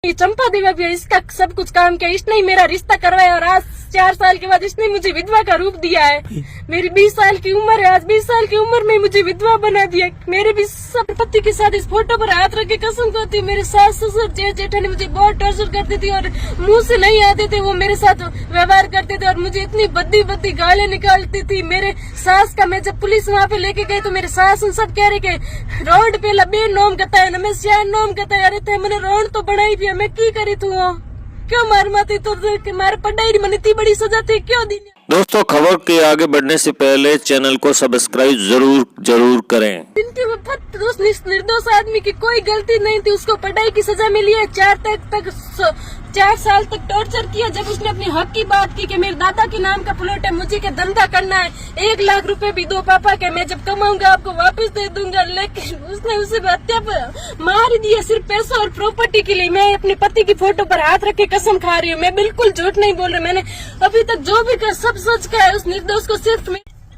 ये चंपा देवा भी है, इसका सब कुछ काम किया, इसने ही मेरा रिश्ता करवाया और आज 4 साल के बाद इसने मुझे विधवा का रूप दिया है। मेरी 20 साल की उम्र है, आज 20 साल की उम्र में मुझे विधवा बना दिया। मेरे भी सब पति के साथ इस फोटो पर हाथ रख के कसम खाती हूँ, मेरे सास ससुर जेठ जेठानी मुझे बहुत टॉर्चर करते थे और मुंह से नहीं आते थे, वो मेरे साथ व्यवहार करते थे और मुझे इतनी बद्दी बद्दी गालें निकालती थी। मेरे सास का मैं जब पुलिस वहाँ पे लेके गई तो मेरे सास उन सब कह रहे के रोड पे लबे नोम कहता है ना, मैं श्यान नोम कहता है, अरे थे मैंने रोड तो बनाई भी, मैं की करी तू क्यों मार माती तो मारे पढ़ाई मन इतनी बड़ी सजा थी क्यों दी। दोस्तों, खबर के आगे बढ़ने से पहले चैनल को सब्सक्राइब जरूर करें। इनकी उस निर्दोष आदमी की कोई गलती नहीं थी, उसको पढ़ाई की सजा मिली है। 4 साल तक टॉर्चर किया। जब उसने अपनी हक की बात की कि मेरे दादा के नाम का प्लॉट है, मुझे क्या धंधा करना है, 1 लाख रुपए भी दो पापा के, मैं जब कमाऊंगा आपको वापस दे दूंगा, लेकिन उसने उसे हत्या पर मार दिया सिर्फ पैसा और प्रॉपर्टी के लिए। मैं अपने पति की फोटो पर हाथ रख के कसम खा रही हूँ, मैं बिल्कुल झूठ नहीं बोल रही। मैंने अभी तक जो भी कर सब सच का है। उस निर्दोष को सिर्फ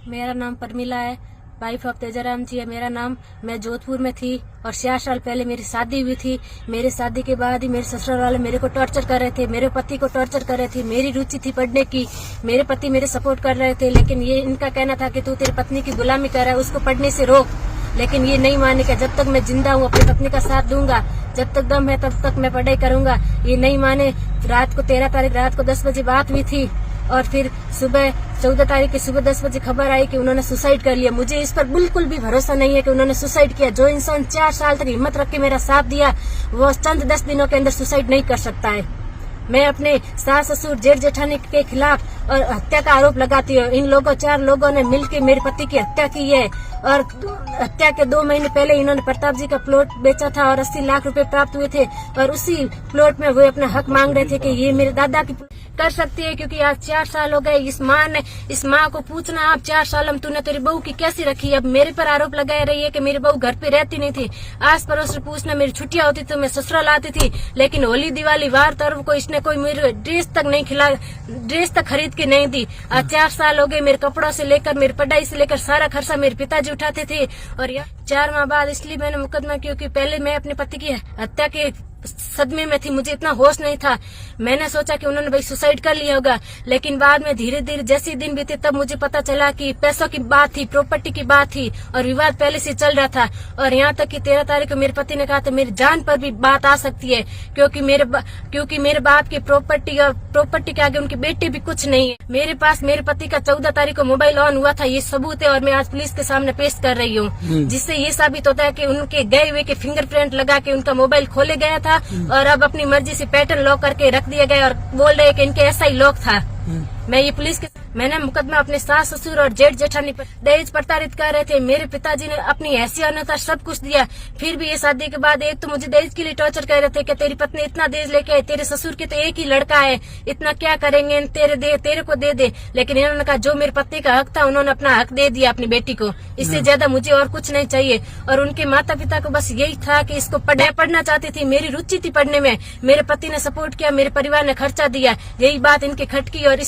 मेरा नाम परमिला है, वाइफ ऑफ तेजाराम जी है मेरा नाम। मैं जोधपुर में थी और 4 साल पहले मेरी शादी हुई थी। मेरे शादी के बाद ही मेरे ससुराल वाले मेरे को टॉर्चर कर रहे थे, मेरे पति को टॉर्चर कर रहे थे। मेरी रुचि थी पढ़ने की, मेरे पति मेरे सपोर्ट कर रहे थे, लेकिन ये इनका कहना था कि तू तेरी पत्नी की गुलामी कर रहा है, उसको पढ़ने से रोक। लेकिन ये नहीं माने कि जब तक मैं जिंदा हूँ अपनी पत्नी का साथ दूंगा, जब तक दम है तब तक मैं पढ़ाई करूंगा। ये नहीं माने। रात को 13 तारीख रात को 10 बजे बात हुई थी और फिर सुबह 14 तारीख की सुबह 10 बजे खबर आई कि उन्होंने सुसाइड कर लिया। मुझे इस पर बिल्कुल भी भरोसा नहीं है कि उन्होंने सुसाइड किया। जो इंसान 4 साल तक हिम्मत रख के मेरा साथ दिया, वो चंद 10 दिनों के अंदर सुसाइड नहीं कर सकता है। मैं अपने सास ससुर जेठ जेठानी के खिलाफ और हत्या का आरोप लगाती हूँ। इन लोगों 4 लोगों ने मिलकर मेरे पति की हत्या की है और हत्या के 2 महीने पहले इन्होंने प्रताप जी का प्लॉट बेचा था और 80 लाख रुपए प्राप्त हुए थे और उसी प्लॉट में वो अपना हक मांग रहे थे कि ये मेरे दादा की कर सकती है, क्योंकि आज 4 साल हो गए। इस माँ को पूछना आप 4 साल में तूने तेरी बहू की कैसी रखी। अब मेरे पर आरोप लगाए रही है कि मेरी बहू घर पे रहती नहीं थी। आस पड़ोस से पूछना, मेरी छुट्टियां होती तो मैं ससुराल आती थी, लेकिन होली दिवाली वार पर्व को इसने कोई मेरे ड्रेस तक नहीं ड्रेस तक खरीद के नहीं दी। आज 4 साल हो गए। मेरे कपड़ों से लेकर मेरी पढ़ाई से लेकर सारा खर्चा मेरे पिताजी उठाते थे। और 4 माह बाद इसलिए मैंने मुकदमा, क्योंकि पहले मैं अपने पति की हत्या के सदमे में थी, मुझे इतना होश नहीं था। मैंने सोचा कि उन्होंने भाई सुसाइड कर लिया होगा, लेकिन बाद में धीरे धीरे जैसे दिन बीते तब मुझे पता चला कि पैसों की बात थी, प्रॉपर्टी की बात थी और विवाद पहले से चल रहा था। और यहाँ तक कि 13 तारीख को मेरे पति ने कहा था मेरी जान पर भी बात आ सकती है, क्योंकि मेरे बाप की प्रॉपर्टी और प्रॉपर्टी के आगे उनकी बेटी भी कुछ नहीं है। मेरे पास मेरे पति का 14 तारीख को मोबाइल ऑन हुआ था, ये सबूत है और मैं आज पुलिस के सामने पेश कर रही हूँ, जिससे ये साबित होता है कि उनके गए हुए के फिंगरप्रिंट लगा के उनका मोबाइल खोले गया था और अब अपनी मर्जी से पैटर्न लॉक करके रख दिया गया और बोल रहे कि इनके ऐसा ही लॉक था। मैंने मुकदमा अपने सास ससुर और जेठ जेठानी पर दहेज प्रताड़ित कर रहे थे। मेरे पिताजी ने अपनी हैसियत अनुसार सब कुछ दिया, फिर भी ये शादी के बाद एक तो मुझे दहेज के लिए टॉर्चर कर रहे थे कि तेरी पत्नी इतना दहेज लेके आई, तेरे ससुर के तो एक ही लड़का है, इतना क्या करेंगे, तेरे को दे दे। लेकिन इन्होंने कहा जो मेरे पति का हक था उन्होंने अपना हक दे दिया अपनी बेटी को, इससे ज्यादा मुझे और कुछ नहीं चाहिए। और उनके माता पिता को बस यही था कि इसको पढ़ना चाहती थी, मेरी रुचि थी पढ़ने में, मेरे पति ने सपोर्ट किया, मेरे परिवार ने खर्चा दिया, यही बात इनके खटकी। और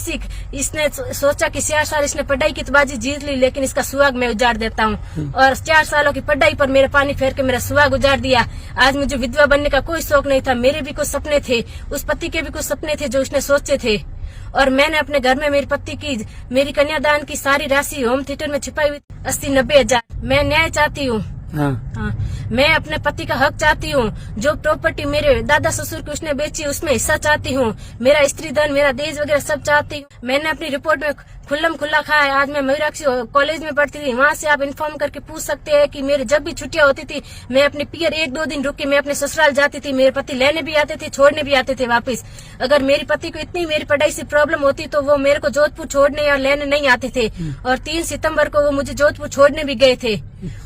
इसने सोचा कि 4 साल इसने पढ़ाई की तो बाजी जीत ली, लेकिन इसका सुहाग मैं उजाड़ देता हूँ। और 4 सालों की पढ़ाई पर मेरा पानी फेर के मेरा सुहाग उजाड़ दिया। आज मुझे विधवा बनने का कोई शौक नहीं था, मेरे भी कुछ सपने थे, उस पति के भी कुछ सपने थे जो उसने सोचे थे। और मैंने अपने घर में मेरे पति की मेरी कन्यादान की सारी राशि होम थिएटर में छिपाई हुई 80-90 हजार। मैं न्याय चाहती हूँ। हाँ, मैं अपने पति का हक चाहती हूँ। जो प्रॉपर्टी मेरे दादा ससुर की उसने बेची उसमें हिस्सा चाहती हूँ, मेरा स्त्री धन, मेरा दहेज वगैरह सब चाहती हूँ। मैंने अपनी रिपोर्ट में खुल्लम खुल्ला कहा है। आज मैं मयूराक्षी कॉलेज में पढ़ती थी, वहाँ से आप इन्फॉर्म करके पूछ सकते हैं कि मेरे जब भी छुट्टियां होती थी मैं अपने पियर 1-2 दिन रुक के मैं अपने ससुराल जाती थी। मेरे पति लेने भी आते थे, छोड़ने भी आते थे वापस। अगर मेरे पति को इतनी मेरी पढ़ाई से प्रॉब्लम होती तो वो मेरे को जोधपुर छोड़ने या लेने नहीं आते थे। और 3 सितम्बर को वो मुझे जोधपुर छोड़ने भी गए थे।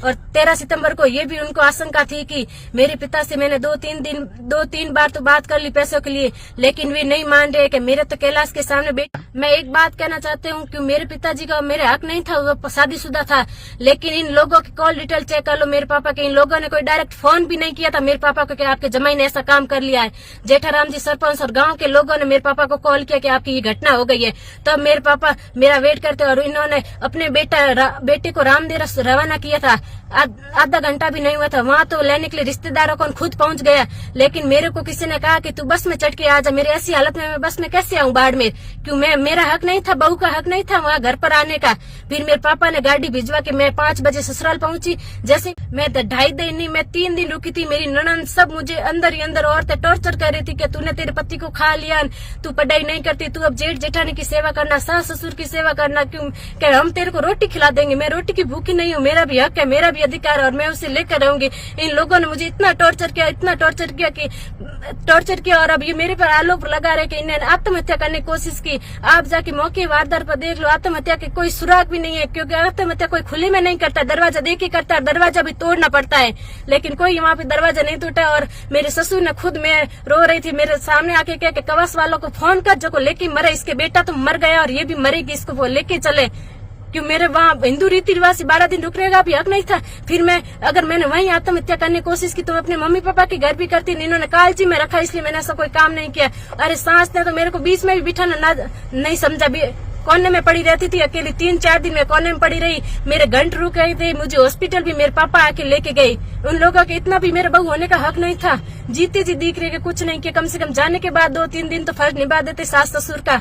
और 13 सितम्बर को ये भी उनको आशंका थी कि मेरे पिता से मैंने 2-3 बार तो बात कर ली पैसों के लिए, लेकिन वे नहीं मान रहे कि मेरे तो कैलाश के सामने मैं एक बात कहना चाहती हूँ कि मेरे पिताजी का मेरे हक नहीं था, वो शादीशुदा था। लेकिन इन लोगों की कॉल डिटेल चेक कर लो मेरे पापा के। इन लोगों ने कोई डायरेक्ट फोन भी नहीं किया था मेरे पापा को कि आपके जमाई ने ऐसा काम कर लिया है। जेठाराम जी सरपंच और गांव के लोगों ने मेरे पापा को कॉल किया कि आपकी ये घटना हो गई है। तब मेरे पापा मेरा वेट करते और इन्होंने अपने बेटे को रामदेरा रवाना किया था। आधा घंटा भी नहीं हुआ था, वहाँ तो लेने के लिए रिश्तेदारों को खुद पहुंच गया। लेकिन मेरे को किसी ने कहा कि तू बस में चढ़ के आ जा। मेरी ऐसी हालत में मैं बस में कैसे आऊँ बाड़मेर? क्यों मेरा हक नहीं था, बहू का हक नहीं था वहाँ घर पर आने का। फिर मेरे पापा ने गाड़ी भिजवा के मैं 5 बजे ससुराल पहुंची। जैसे मैं 2.5 दिन नहीं, मैं 3 दिन रुकी थी। मेरी ननद सब मुझे अंदर ही अंदर औरतें टॉर्चर कर रही थी कि तूने तेरे पति को खा लिया, तू पढ़ाई नहीं करती, तू अब जेठ जेठानी की सेवा करना, सास ससुर की सेवा करना, क्यों क्या हम तेरे को रोटी खिला देंगे? मैं रोटी की भूखी नहीं हूँ, मेरा भी हक है, मेरा भी अधिकार है और मैं उसे लेकर रहूंगी। इन लोगों ने मुझे इतना टॉर्चर किया और अब ये मेरे पर आरोप लगा रहे कि इन्होंने आत्महत्या करने की कोशिश की। आप जाके मौके वारदात पर देख लो, आत्महत्या के कोई सुराग भी नहीं है, क्योंकि आत्महत्या कोई खुले में नहीं करता, दरवाजा देख के करता है, दरवाजा भी तोड़ना पड़ता है। लेकिन कोई वहाँ पे दरवाजा नहीं टूटा। और मेरे ससुर ने खुद, मैं रो रही थी, मेरे सामने आके कहा कि कवास वालों को फोन कर, जो को लेके मरे, इसके बेटा तो मर गया और ये भी मरेगी, इसको वो लेके चले। क्यों मेरे वहाँ हिंदू रीति रिवाज से 12 दिन रुकने का भी हक नहीं था। फिर अगर मैंने वहीं आत्महत्या करने की कोशिश की तो अपने मम्मी पापा के घर भी करती। इन्होंने कालची में रखा, इसलिए मैंने ऐसा कोई काम नहीं किया। अरे सास ने तो मेरे को बीच में भी बिठाना नहीं समझा, कोने में पड़ी रहती थी अकेली। 3-4 दिन में कोने में पड़ी रही, मेरे घंट रुक गए थे, मुझे हॉस्पिटल भी मेरे पापा आके लेके गए। उन लोगों के इतना भी मेरे बहू होने का हक नहीं था। जीते जी दिख रहे कुछ नहीं किया, कम से कम जाने के बाद 2-3 दिन तो फर्ज निभा देते सास ससुर का।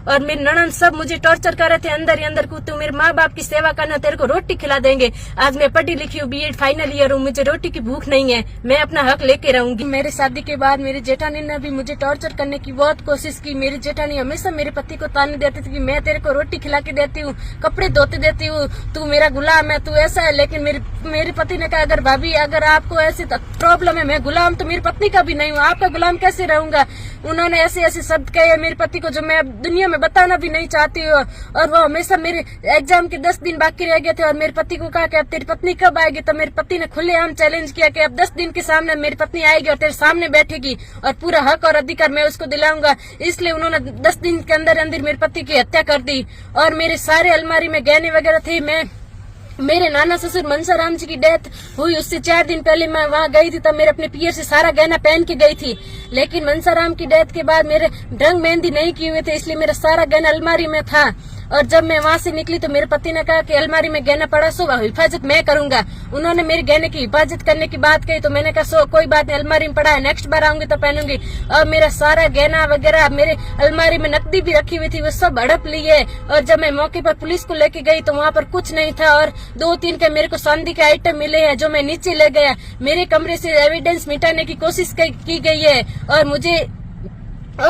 और मेरी ननद सब मुझे टॉर्चर कर रहे थे अंदर ही अंदर, तू मेरे माँ बाप की सेवा करना, तेरे को रोटी खिला देंगे। आज मैं पढ़ी लिखी हूँ, BEd फाइनल ईयर हूँ, मुझे रोटी की भूख नहीं है, मैं अपना हक लेके रहूंगी। मेरे शादी के बाद मेरी जेठानी ने भी मुझे टॉर्चर करने की बहुत कोशिश की। मेरी जेठानी हमेशा मेरे पति को ताने देती थी कि मैं तेरे को रोटी खिला के देती हूँ, कपड़े धोते देती हूँ, तू मेरा गुलाम है, तू ऐसा है। लेकिन मेरे पति ने कहा, अगर भाभी अगर आपको ऐसी प्रॉब्लम है, मैं गुलाम तो मेरी पत्नी का भी नहीं हूँ, आपका गुलाम कैसे रहूंगा? उन्होंने ऐसे शब्द कहे मेरे पति को जो मैं अब दुनिया में बताना भी नहीं चाहती हूँ। और वो हमेशा मेरे एग्जाम के 10 दिन बाकी रह गए थे और मेरे पति को कहा कि अब तेरी पत्नी कब आएगी? तो मेरे पति ने खुलेआम चैलेंज किया कि अब 10 दिन के सामने मेरी पत्नी आएगी और तेरे सामने बैठेगी और पूरा हक और अधिकार मैं उसको दिलाऊंगा। इसलिए उन्होंने 10 दिन के अंदर अंदर मेरे पति की हत्या कर दी। और मेरे सारे अलमारी में गहने वगैरह थे। मेरे नाना ससुर मनसाराम जी की डेथ हुई, उससे 4 दिन पहले मैं वहाँ गई थी, तब मेरे अपने पियर से सारा गहना पहन के गई थी। लेकिन मनसाराम की डेथ के बाद मेरे ढंग मेहंदी नहीं किए हुए थे, इसलिए मेरा सारा गहना अलमारी में था। और जब मैं वहाँ से निकली तो मेरे पति ने कहा कि अलमारी में गहना पड़ा, सो हिफाजत मैं करूंगा। उन्होंने मेरे गहने की हिफाजत करने की बात कही तो मैंने कहा सो कोई बात नहीं, अलमारी में पड़ा है, नेक्स्ट बार आऊंगी तो पहनूंगी। और मेरा सारा गहना वगैरह, मेरे अलमारी में नकदी भी रखी हुई थी, वो सब हड़प ली है। और जब मैं मौके पर पुलिस को लेके गई तो वहाँ पर कुछ नहीं था और 2-3 के मेरे को चांदी के आइटम मिले हैं जो मैं नीचे ले गया। मेरे कमरे से एविडेंस मिटाने की कोशिश की गई है और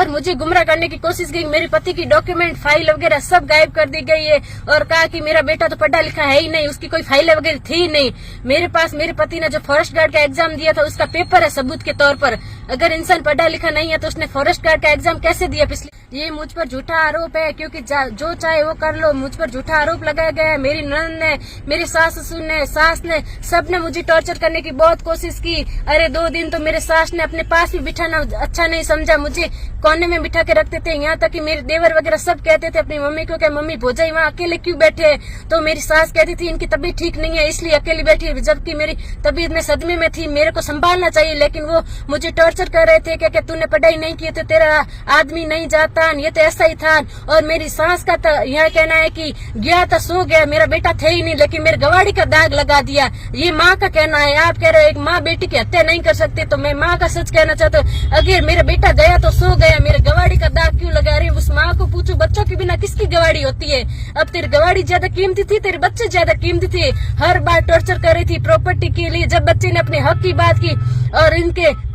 मुझे गुमराह करने की कोशिश की। मेरे पति की डॉक्यूमेंट, फाइल वगैरह सब गायब कर दी गई है और कहा कि मेरा बेटा तो पढ़ा लिखा है ही नहीं, उसकी कोई फाइल वगैरह थी ही नहीं। मेरे पास मेरे पति ने जो फॉरेस्ट गार्ड का एग्जाम दिया था उसका पेपर है सबूत के तौर पर। अगर इंसान पढ़ा लिखा नहीं है तो उसने फॉरेस्ट गार्ड का एग्जाम कैसे दिया पिछले? ये मुझ पर झूठा आरोप है, क्योंकि जो चाहे वो कर लो, मुझ पर झूठा आरोप लगाया गया है। मेरी ननद ने, मेरे सास ससुर ने, सास ने, सबने मुझे टॉर्चर करने की बहुत कोशिश की। अरे 2 दिन तो मेरे सास ने अपने पास भी बिठाना अच्छा नहीं समझा, मुझे कोने में बिठा के रखते थे। यहाँ तक कि मेरे देवर वगैरह सब कहते थे अपनी मम्मी को कि मम्मी भोजाई वहाँ अकेले क्यों बैठे? तो मेरी सास कहती थी इनकी तबीयत ठीक नहीं है इसलिए अकेली बैठी है, जबकि मेरी तबीयत में सदमे में थी, मेरे को संभालना चाहिए। लेकिन वो मुझे टॉर्चर कर रहे थे कि तूने पढ़ाई नहीं की तो तेरा आदमी नहीं जाता, ये तो ऐसा ही था। और मेरी सास का तो यह कहना है कि गया तो सो गया, मेरा बेटा थे ही नहीं, लेकिन मेरे गवाड़ी का दाग लगा दिया। ये माँ का कहना है। आप कह रहे हो एक माँ बेटी की हत्या नहीं कर सकते, तो मैं माँ का सच कहना चाहता हूँ। अगर मेरा बेटा गया तो सो गया, मेरे गवाड़ी का दाग क्यों लगा रही है? उस माँ को पूछो, बच्चों के बिना किसकी गवाड़ी होती है? अब तेरी गवाड़ी ज्यादा कीमती थी, तेरे बच्चे ज्यादा कीमती थे। हर बार टॉर्चर कर रही थी प्रॉपर्टी के लिए। जब बच्चे ने अपने हक की बात की और इनके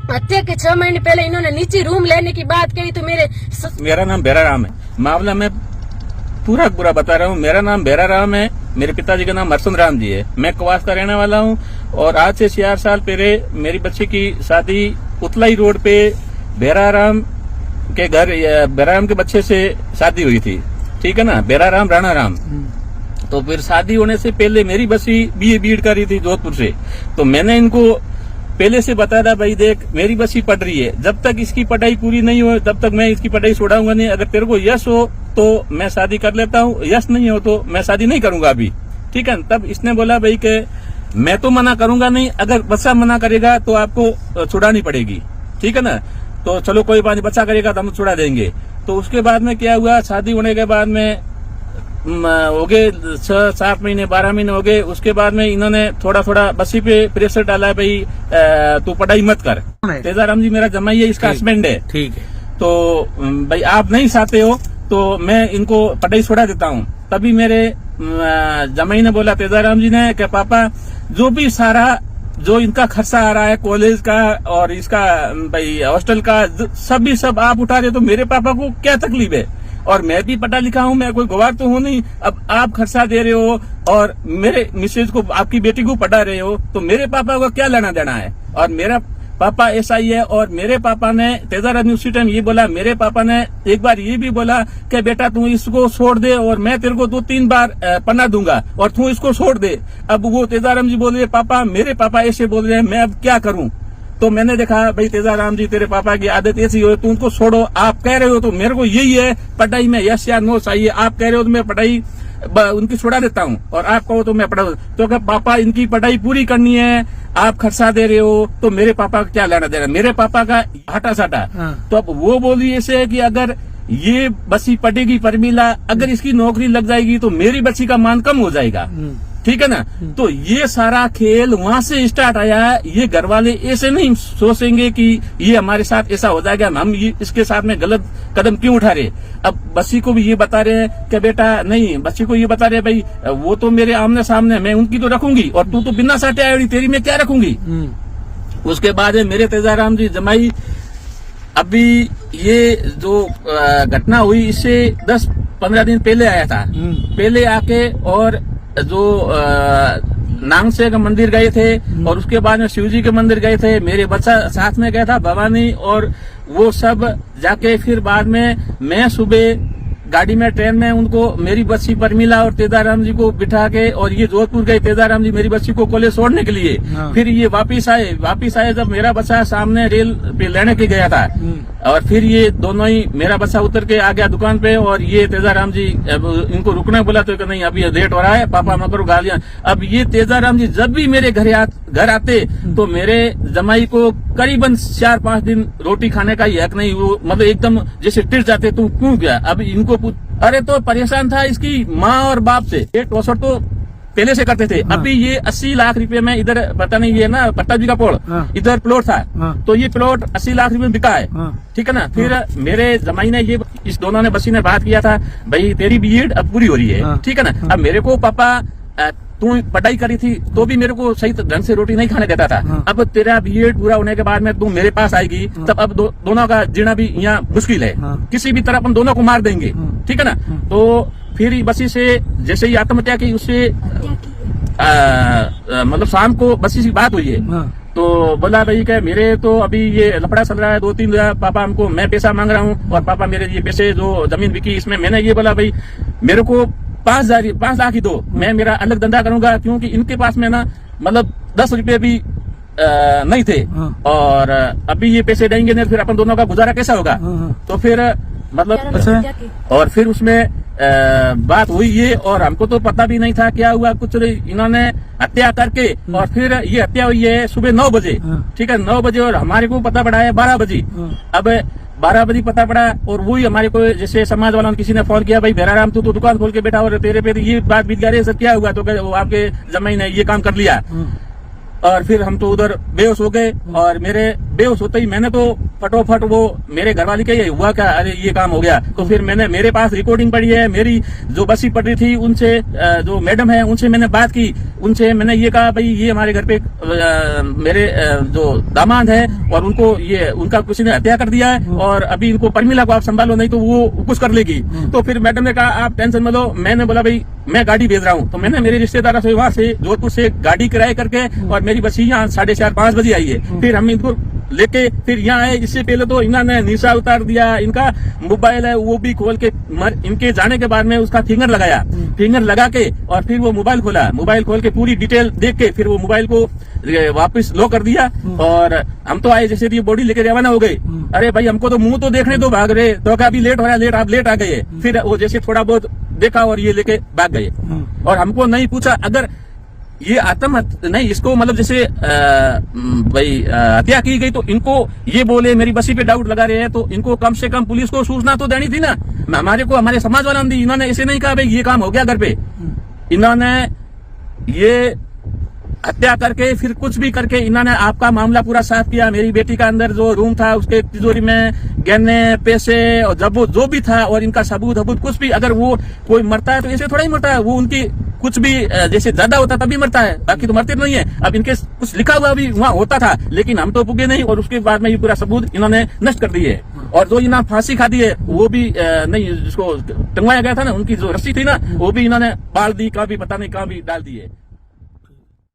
हत्या के 6 महीने पहले इन्होंने नीचे रूम लेने की बात कही तो मेरा नाम बेरा राम है। मामला मैं पूरा बता रहा हूँ। मेरा नाम बेरा राम है, मेरे पिताजी का नाम हरसुंद राम जी है। मैं कवास का रहने वाला हूँ और आज से 4 साल पहले मेरी बच्ची की शादी उतलाई रोड पे बेरा राम के घर, बेरा राम के बच्चे से शादी हुई थी, ठीक है ना, बेरा राम राणा राम। तो फिर शादी होने से पहले मेरी बच्ची BEd कर रही थी जोधपुर से। तो मैंने इनको पहले से बताया था, भाई देख मेरी बच्ची पढ़ रही है, जब तक इसकी पढ़ाई पूरी नहीं हो तब तक मैं इसकी पढ़ाई छोड़ाऊंगा नहीं। अगर तेरे को यश हो तो मैं शादी कर लेता हूँ, यश नहीं हो तो मैं शादी नहीं करूंगा अभी, ठीक है। तब इसने बोला भाई कि मैं तो मना करूंगा नहीं, अगर बच्चा मना करेगा तो आपको छुड़ानी पड़ेगी, ठीक है ना। तो चलो कोई बात नहीं, बच्चा करेगा तो हम छुड़ा देंगे। तो उसके बाद में क्या हुआ, शादी होने के बाद में हो गए 6-7 महीने 12 महीने हो गए। उसके बाद में इन्होंने थोड़ा थोड़ा बसी पे प्रेशर डाला है, भाई तू पढ़ाई मत कर। तेजाराम जी मेरा जमाई है, इसका हस्बैंड है। ठीक है। तो भाई आप नहीं चाहते हो तो मैं इनको पढ़ाई छोड़ा देता हूँ। तभी मेरे जमाई ने बोला तेजाराम जी ने कि पापा जो भी सारा जो इनका खर्चा आ रहा है कॉलेज का और इसका भाई हॉस्टल का सब आप उठा रहे, तो मेरे पापा को क्या तकलीफ है? और मैं भी पढ़ा लिखा हूँ, मैं कोई गवार तो हूँ नहीं। अब आप खर्चा दे रहे हो और मेरे मिसेज को, आपकी बेटी को पढ़ा रहे हो, तो मेरे पापा को क्या लेना देना है? और मेरा पापा ऐसा ही है। और मेरे पापा ने तेजाराम उसी टाइम ये बोला, मेरे पापा ने एक बार ये भी बोला कि बेटा तू इसको छोड़ दे और मैं तेरे को 2-3 बार पन्ना दूंगा और तू इसको छोड़ दे। अब वो तेजाराम जी बोल रहे पापा, मेरे पापा ऐसे बोल रहे हैं, मैं अब क्या करूं? तो मैंने देखा भाई तेजाराम जी तेरे पापा की आदत ऐसी हो, तुम उनको छोड़ो। आप कह रहे हो तो मेरे को यही है, पढ़ाई में यस या नो चाहिए। आप कह रहे हो तो मैं पढ़ाई उनकी छुड़ा देता हूँ और आप कहो तो मैं पढ़ा। तो क्या पापा इनकी पढ़ाई पूरी करनी है, आप खर्चा दे रहे हो, तो मेरे पापा का क्या लेना देना? मेरे पापा का हटा साटा। तो अब वो बोली ऐसे कि अगर ये बच्ची पढ़ेगी परमीला, अगर इसकी नौकरी लग जाएगी तो मेरी बच्ची का मान कम हो जाएगा। ठीक है ना? तो ये सारा खेल वहां से स्टार्ट आया है। ये घर वाले ऐसे नहीं सोचेंगे कि ये हमारे साथ ऐसा हो जाएगा, हम ये इसके साथ में गलत कदम क्यों उठा रहे। अब बच्ची को भी ये बता रहे हैं कि बेटा नहीं, बच्ची को ये बता रहे हैं भाई वो तो मेरे आमने सामने, मैं उनकी तो रखूंगी और तू तो बिना साटे आई, तेरी मैं क्या रखूंगी। उसके बाद मेरे तेजाराम जी जमाई, अभी ये जो घटना हुई इससे 10-15 दिन पहले आया था। पहले आके और जो नांगसे का मंदिर गए थे और उसके बाद में शिवजी के मंदिर गए थे। मेरे बच्चा साथ में गया था भवानी, और वो सब जाके फिर बाद में मैं सुबह गाड़ी में ट्रेन में उनको मेरी बच्ची परमीला और तेजाराम जी को बिठा के और ये जोधपुर गए तेजाराम जी मेरी बच्ची को कॉलेज छोड़ने के लिए। फिर ये वापिस आए जब मेरा बच्चा सामने रेल पे लेने के गया था। और फिर ये दोनों ही, मेरा बच्चा उतर के आ गया दुकान पे और ये तेजाराम जी इनको रुकने बोला तो नहीं अभी लेट हो रहा है, पापा मत करो गालियां। अब ये तेजाराम जी जब भी मेरे घर आते तो मेरे जमाई को करीबन 4-5 दिन रोटी खाने का हक नहीं, वो मतलब एकदम जैसे टिर जाते, तू क्यों गया? अब इनको अरे तो परेशान था इसकी माँ और बाप से। ये टोसर तो पहले से करते थे। अभी ये 80 लाख रुपए में इधर पता नहीं ये ना पट्टा जी का पोड़ इधर प्लॉट था, तो ये प्लॉट 80 लाख रुपए में बिका है। ठीक है ना? फिर मेरे जमाई ने ये इस दोनों ने बसी ने बात किया था, भाई तेरी बीएड अब पूरी हो रही है। ठीक है ना? अब मेरे को पापा तू पढ़ाई करी थी तो भी मेरे को सही ढंग से रोटी नहीं खाने देता था। अब तेरा बीएड पूरा होने के बाद में तू मेरे पास आएगी, तब अब दोनों का जीना भी यहाँ मुश्किल है। किसी भी तरह अपन दोनों को मार देंगे। ठीक है ना? तो फिर बसी से जैसे ही आत्महत्या की, उससे मतलब शाम को बसी से बात हुई है। तो बोला भाई क्या मेरे तो अभी ये लफड़ा चल रहा है 2-3 हजार, पापा हमको, मैं पैसा मांग रहा हूँ और पापा मेरे ये पैसे जो जमीन बिकी इसमें मैंने ये बोला भाई मेरे को 5 लाख ही दो, मैं मेरा अलग धंधा करूंगा, क्योंकि इनके पास में ना मतलब 10 रुपए भी नहीं थे। और अभी ये पैसे देंगे नहीं फिर अपन दोनों का गुजारा कैसा होगा। तो फिर मतलब और फिर उसमें बात हुई ये, और हमको तो पता भी नहीं था क्या हुआ कुछ। इन्होंने हत्या करके और फिर ये हत्या हुई है सुबह 9 बजे। ठीक है, 9 बजे, और हमारे को पता पड़ा है 12 बजे। अब 12 बजे पता पड़ा और वही हमारे को जैसे समाज वालों ने किसी ने फोन किया, भाई बेराराम तू तो दुकान खोल के बैठा और तेरे पे ये बात बीत गई, सर क्या हुआ? तो वो आपके जमाई ने ये काम कर लिया। और फिर हम तो उधर बेहोश हो गए, और मेरे बेहोश होते ही मैंने तो फटोफट वो मेरे घरवाली का ये हुआ क्या, अरे ये काम हो गया। तो फिर मैंने, मेरे पास रिकॉर्डिंग पड़ी है, मेरी जो बसी पड़ रही थी उनसे, जो मैडम है उनसे मैंने बात की, उनसे मैंने ये कहा भाई ये हमारे घर पे मेरे जो दामाद है और उनको ये उनका किसी ने हत्या कर दिया है और अभी इनको परमीला को आप संभालो नहीं तो वो कुछ कर लेगी। तो फिर मैडम ने कहा आप टेंशन मत लो। मैंने बोला भाई मैं गाड़ी भेज रहा हूँ। तो मैंने मेरे रिश्तेदारों से वहां से जोधपुर से गाड़ी किराए करके, और मेरी बच्ची यहाँ 4:30-5 बजे आई है। फिर हम इनको लेके फिर यहाँ आए। इससे पहले तो इन्होंने निशा उतार दिया, इनका मोबाइल है वो भी खोल के, इनके जाने के बाद में उसका फिंगर लगाया, फिंगर लगा के और फिर वो मोबाइल खोला, मोबाइल खोल के पूरी डिटेल देख के फिर वो मोबाइल को वापस लॉक कर दिया। और हम तो आए जैसे ये बॉडी लेके रवाना हो गए। अरे भाई हमको तो मुंह तो देखने दो, भाग रहे तो क्या अभी लेट हो रहा है, लेट आप लेट आ गए। फिर वो जैसे थोड़ा बहुत देखा और ये लेके भाग गए और हमको नहीं पूछा। अगर ये आत्महत्या नहीं, इसको मतलब जैसे भाई हत्या की गई तो इनको ये बोले मेरी बसी पे डाउट लगा रहे हैं, तो इनको कम से कम पुलिस को सूचना तो देनी थी ना। हमारे को हमारे समाज वालों ने दी, इन्होंने ऐसे नहीं कहा भाई ये काम हो गया घर पे। इन्होंने ये हत्या करके फिर कुछ भी करके इन्होंने आपका मामला पूरा साफ किया। मेरी बेटी का अंदर जो रूम था उसके तिजोरी में गहने पैसे और जब वो जो भी था और इनका सबूत कुछ भी, अगर वो कोई मरता है तो ऐसे थोड़ा ही मरता है, वो उनकी कुछ भी जैसे ज्यादा होता तभी मरता है, बाकी तो मरते नहीं है। अब इनके कुछ लिखा हुआ भी वहाँ होता था लेकिन हम तो पुगे नहीं, और उसके बाद में ये पूरा सबूत इन्होंने नष्ट कर दिए। और जो इन्होंने फांसी खा दी है वो भी नहीं, जिसको टंगवाया गया था ना, उनकी जो रस्सी थी ना वो भी इन्होंने बाल दी, कहाँ भी पता नहीं कहाँ भी डाल दी है।